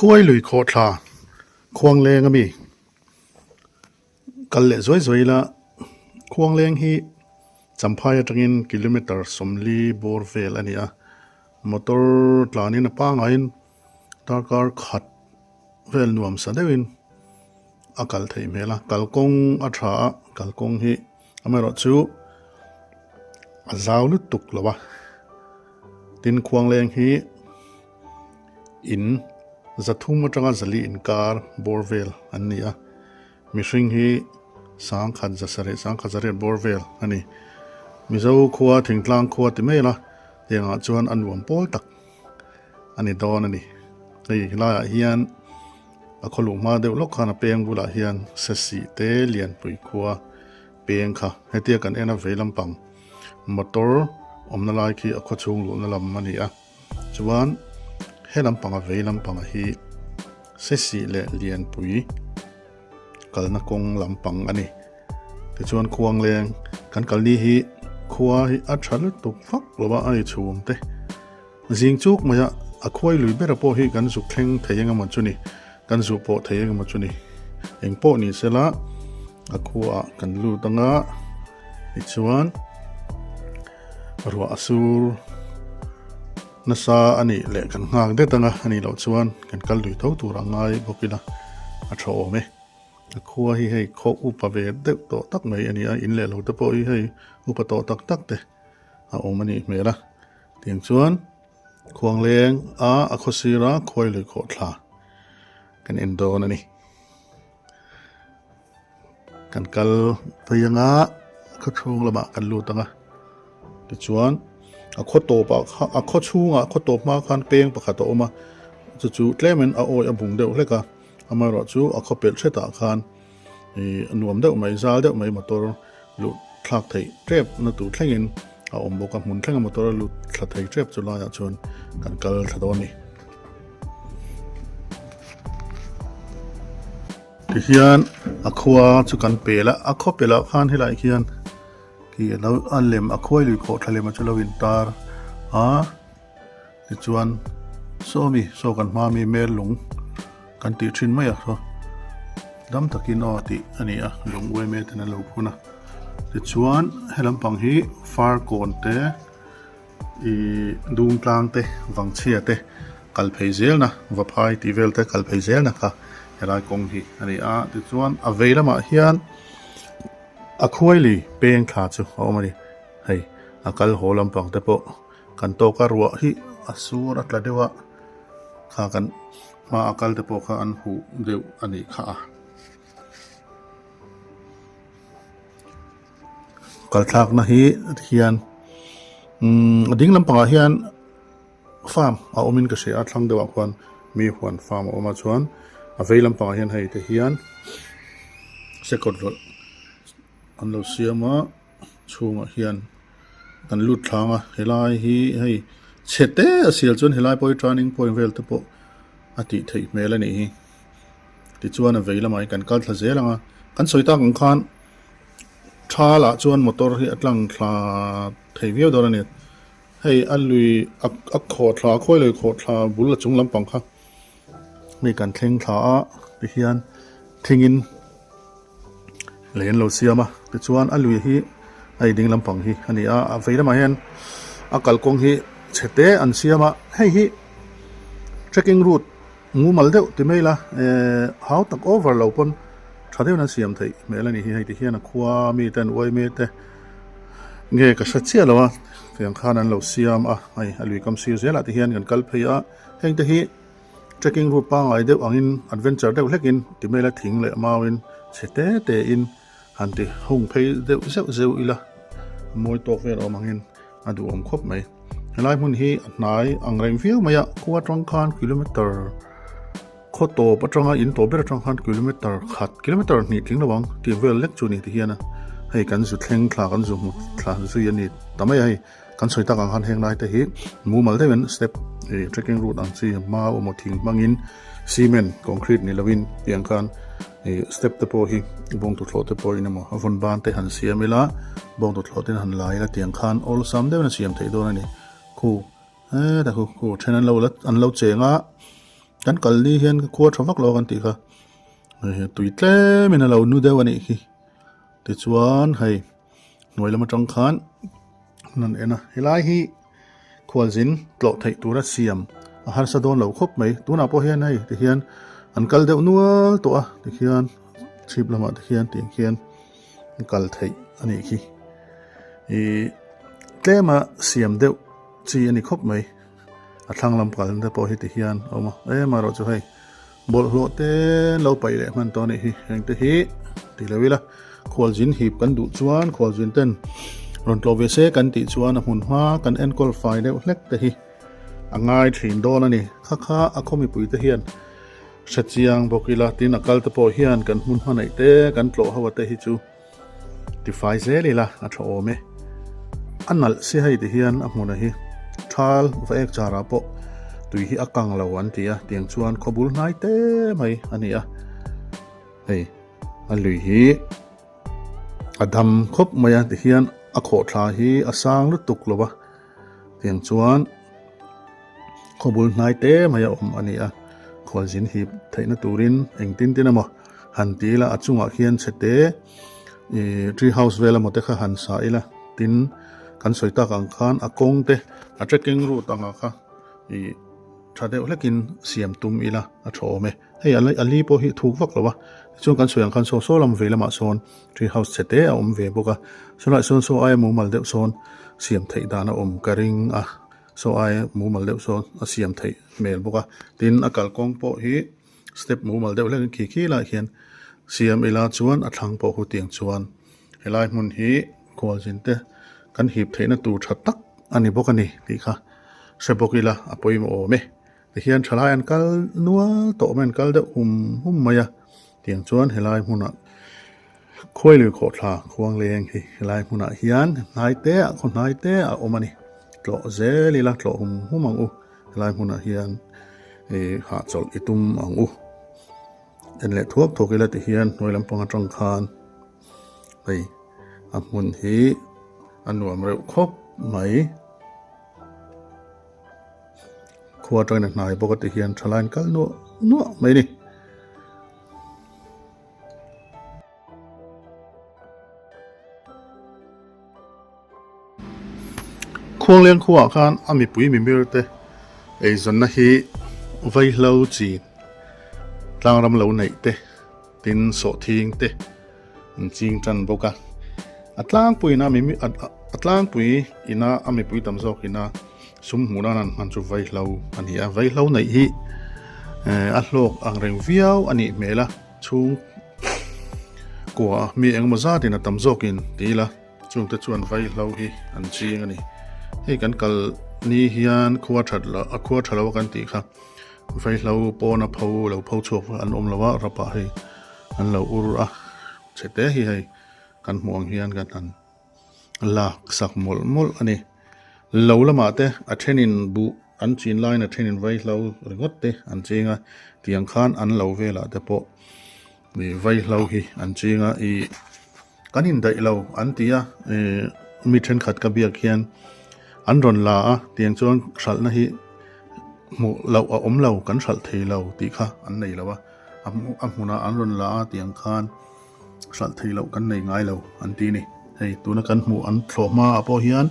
คุยลุยโคตรลาควงเลงมีกันเละสวยๆละควงเลงฮีจำพายจังอินกิโลเมตรสมลีบอร์เวลอันนี้มอเตอร์ตลานี่นะป้างอินตาการขัดเวลนวมสันเดวินอากาศไทยเมล่ะกัลกงอัฐากัลกงฮีอเมริกาจูอาจาวลุตุกหรอวะตินควงเลงฮีอินจะทุ่มมาจังจะลีอินการบอร์เวลอันนี้มิชิงฮีสังขัดจะเสร็จบอร์เวลอันนี้มิเจ้าขวาถึงกลางขวาที่ไม่ละเดี๋ยวจวนอันวมโป้ตักอันนี้โดนอันนี้ไอ้ลายเฮียนคนลุมาเดี๋ยวลูกค้าเปียงบุลาเฮียนเสียเตเลียนปุยขวาเปียงค่ะให้เทียกันเอ็นเวลำปังมอเตอร์นั่นลายที่คนชงลุนั่นลำมันนี่จวนให้ลำปังเวลำปังฮีเสียเลียนปุยกัลนักกงลำปังอันนี้แต่ชวนควงแรงกันกัลนี้ฮีควาฮีอัจฉริตุฟักหรือว่าไอชูมเตจิงจุกมาจะควายลุยเบรโปฮีกันสุกเข่งเทียงมันจุนี่กันสุโปเทียงมันจุนี่เองโปนี่เสละควากันลูตังะอีกชวนรัวอสูรนัสอันนี้เละกันงางเด็ดตังะอันนี้เราชวนกันกัลลุยเท่าตัวรังไงบอกกินะอัจฉริไหมควาให้โคอุปเวทเด็กโตตักไหมอันนี้อินเล่เราจะปล่อยให้อุปโตตักเตะเอามันนี่เมล่ะเตียงชวนควงเลงอโคศิระคอยเลยโคตรลากันเอ็นโดนั่นนี่กันกัลพยังเขาชงละบะกันลูตังติชวนโคโตปะโคชูโคโตมาคันเปียงปะขัดโตมาจู่ๆเล่มันโอยบุงเดียวเลยกะอามารอจูเอาเปิดเชตาคานนวมเดาไม่ซาเดาไม่มอเตอร์ลุดคลักไทยเจ็บนั่นตัวแข่งอินเอาบอกกับหุ่นแข่งมอเตอร์ลุดคลักไทยเจ็บจุลายชนกันกัลทดอนี่ที่เฮียนขวาจุกันเปล่าขวาเปล่าคานให้ไหลเฮียนที่เราอันเล็มขวาลุยโคทะเลมาจุลวินตาร์ที่จวนโซกันมามีเมลหลงกันติดชินไม่อะดำตะกินติอันนี้ลงเวเมตนั่นเราพูดนะติดชวนให้ลำปังฮีฟาร์โกนเตดูงกลางเตวังเชียเตกัลเพเซลนะวับไฮทีเวลเตกัลเพเซลนะคะเฮลายกงฮีอันนี้ติดชวนอเวลมาเฮียนคุยลีเปียงขาดจูเอามาดิให้กัลโหลำปังเตปะกันโตการัวฮีสูรัตละเดวะขากันมาอากาศเตปข้าอันหูเดียวอันนี้ข้ากัลทักนะฮีเฮียนดิ้งลำปังเฮียนฟาร์มเอาอมินกษตรทั้งเดียวกันมีหวนฟาร์มออกมาชวนเอาไปลำปังเฮียนให้เฮียนเสกดรถอันเราเสียมาชูมาเฮียนกันลุดทางเฮลัยฮีให้เช็ดเตะเสียจนเฮลัยพอยทรานนิ่งพอยเวลเตปอติไทยเมลนี่ติดชวนเวลมากันกัลทะเซลังกันสวยตากันขันชาละชวนมอเตอร์ที่อัตลังคลาไทยเวียวดอร์เนี่ยให้อันลุยขอทลาค่อยเลยขอทลาบุลจุงลำปังค่ะมีการเทงทลาไปเฮียนเทงินเหรียญเราเสียมาติดชวนอันลุยฮีไอ้ดิ่งลำปังฮีอันนี้เวลมาเห็นกัลกงฮีเฉดเตอันเสียมาให้ฮี trekking route งูมัลเดียวที่ไม่ละhow ตัก over เราปนชาเดียวนั้นเสียมไทยเมื่อไรนี่ให้ที่เฮียนักขวามีแต่ไว้มีแต่เงี้ยก็ชัดเจนแล้วว่าเพียงข้านั้นเราเสียมไอ้ลุยคำเสียเสียละที่เฮียนกันกัลพยาเฮงที่ฮี trekking route ป้าไอเดียวอังอิน adventure เดียวเล็กอินที่ไม่ละทิ้งเลยมาวินเสด็จเตอินหันที่ห้องเพย์เดียวเซลอีละมวยตัวเฟรเอามังอินดูอมครบไหมหลายคนที่นายอังเริงฟิวมาอยากขวาตรงคันกิโลเมตรโคโตปะตรงอินโตเบรตรงคันกิโลเมตรขัดกิโลเมตรนี่ถึงระวังที่เวลเล็กจูนี่ที่เฮียนะให้กันสุดแข็งคลากันสุดคลาสุดยันนี่แต่ไม่ให้กันสวยตากันคันแห่งไรแต่ฮีมูมัลได้เป็นสเต็ปtrekking route อันซีมาอุโมทิ้งบางอินซีเมนต์คอนกรีตนี่ละวินเพียงกันสเต็ปเตปโอฮีบงตุโลเตปโออินมาฟันบานเตหันเสียไม่ละบงตุโลเตหันลายละเตียงคัน all ซ้ำได้เป็นเสียมไทยโดนนี่คู่แต่คู่ฉะนั้นเราเจง kan kal ni hian khua thawak lo kan ti kha tui tle mena lo nu dew ani hi ti chuan hei noi lama tang khan nan ena helai hi khwalzin tlo thei tura siam a har sa don lo khop mai tuna po hian hei ti hian an kal deuh nual to a ti hian chip lama ti hian ting hian kal thei ani hi tlema siam deuh chi ani khop mai a thlang lam kal da po hi ti hian oma ma ro chu hei bol hlo te lo pai le man to ni hi heng te hi ti lewila khwalzin hip kan du chuan khwalzin ten ron tlo ve se kan ti chuan a hun hma kan en qualify deuh hlek te hi angai thin don ani kha a khomi pui te hian sachiang bokila tin akal te po hian kan hun hma nei te kan tlo hawa te hi chu ti fai ze lila a tho me anal se hai te hian a hmuna hi thal va ek chara po tui hi akang lo an tia tiang chuan khobul nai te mai ania hei a lui hi adam khop maya te hian a kho tha hi asang lu tuk lowa tiang chuan khobul nai te maya ania khwalzin hi theina turin engtin tinamo hantila achunga hian chete tree house vela mote kha han sa ila tin kan soita kang khan akong te a trekking route anga kha thadeu lekin siam tum ila a thome hei ali po hi thuk vak lowa chung kan soyang khan so lam vela ma son tree house chete a ve boka sona so ai mu mal deuh son siam thei dana karing a so ai mu mal deuh son a siam thei mel boka tin akal kong po hi step mu mal deuh lekin khi la hian siam ila chuan a thlang po hu tiang chuan helai mun hi khwalzin te kan hip theina tu thatak ani bokani ti kha sebokila apoi mo me ti hian thalai an kal nual to men kal de maya tiang chuan helai huna khoi lu kho thla khuang leng hi helai huna hian nai te a omani tlo ze lila tlo humang u helai huna hian ha chol itum ang u en le thuak thokila ti hian noi lampang atang khan hei a mun hi anuam reu khop mai khua trai na nai bokati hian thalain kal no mai ni khuang leng khuwa khan ami pui mi mir te ei zon na hi vai hlo chi tlang ram lo nei te tin so thing te ching chan boka atlang pui na mi atlang pui ina ami pui tam zo ina sum huna nan man chu vai hlo ania vai hlo nei hi a hlok ang reng viau ani mela chung kwa mi eng maza tin tam zokin tila chung te chuan vai hlo hi an ching ani hei kan kal ni hian khua thalo kan ti kha vai hlo pona pho chuak an om lawa rapa hei an lo ur a chete hi hei kan muang hian kan an lak sak mol ani lo lama te a thenin bu an chin line a thenin vai hlo ringot te an chinga tiang khan an lo vela te po mi vai hlo hi an chinga I kanin dai lo an tia mi then khat ka biak hian an ron la a tiang chuan sal na hi mu lo a om lo kan sal thei lo ti kha an nei lawa amuna an ron la a tiang khan sal thei lo kan nei ngai lo an ti ni hei tuna kan mu an thloma apo hian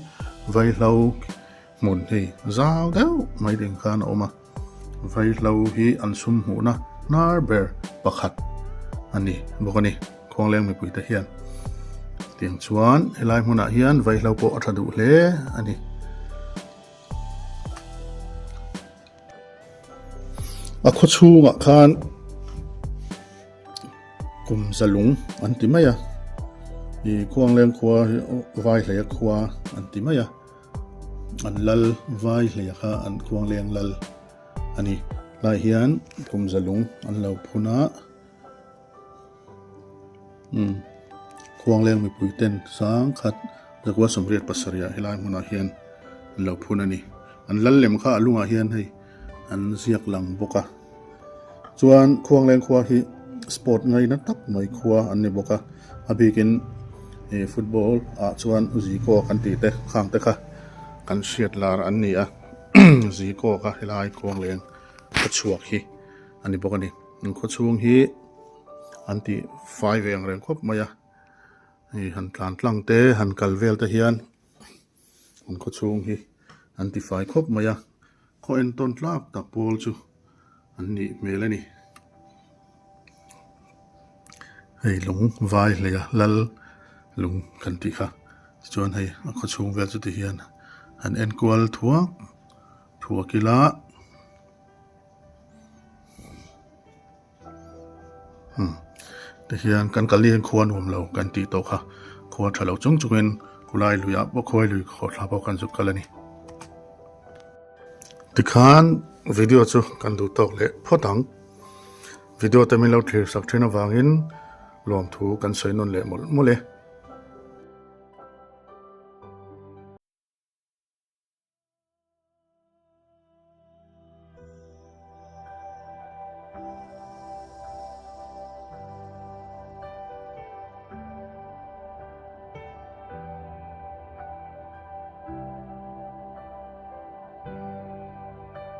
vai hlo mun hei zau deuh mai ding khan oma vai hlo hi an sum hu na nar ber pakhat ani bokani khongleng mi pui ta hian tiang chuan helai hmuna hian vai hlo po athadu hle ani a kho chunga khan kum zalung an ti maya I khongleng khwa vai hle khwa an ti maya an lal vai hle kha an khongleng lal ani lai hian kum zalung an lo phuna khongleng mi pui ten sang khat zakwa somriat pasaria helai hmuna hian an lo phuna ni an lal lem kha alunga hian hei an ziak lang boka chuan khongleng khwa hi sport ngai na tak mai khwa an ni boka abikin football a chuan ziko kan ti te khang te kha kan hriat lar an ni a ziko kha helai khongleng chuak hi อันนี้บอกอันนี้ขดช่วงฮีอันที่ไฟเวียงแรงครบมายะนี่หันกลางตั้งเตหันกัลเวลตะเฮียนอันขดช่วงฮีอันที่ไฟครบมายะเขาเอ็นต้นลากตักโพลจูอันนี้เมลนี่ให้หลงไวเลยอะลัลหลงกันติค่ะจวนให้ขดช่วงเวลจุดเฮียนอันเอ็นกวลทัวกิลาแต่เฮียนกันกะเลียนควรห่มเรากันตีโตค่ะควรถ้าเราจงเงินกุไลลุยะบ่ค่อยลุยขอทาบกันสุกกันละนี่ติคานวิดีโอจูกันดูตอกเลยพอตังวิดีโอแต่ไม่เราถือสักเทนวางอินรวมถูกันใส่นนเลยหมดเลย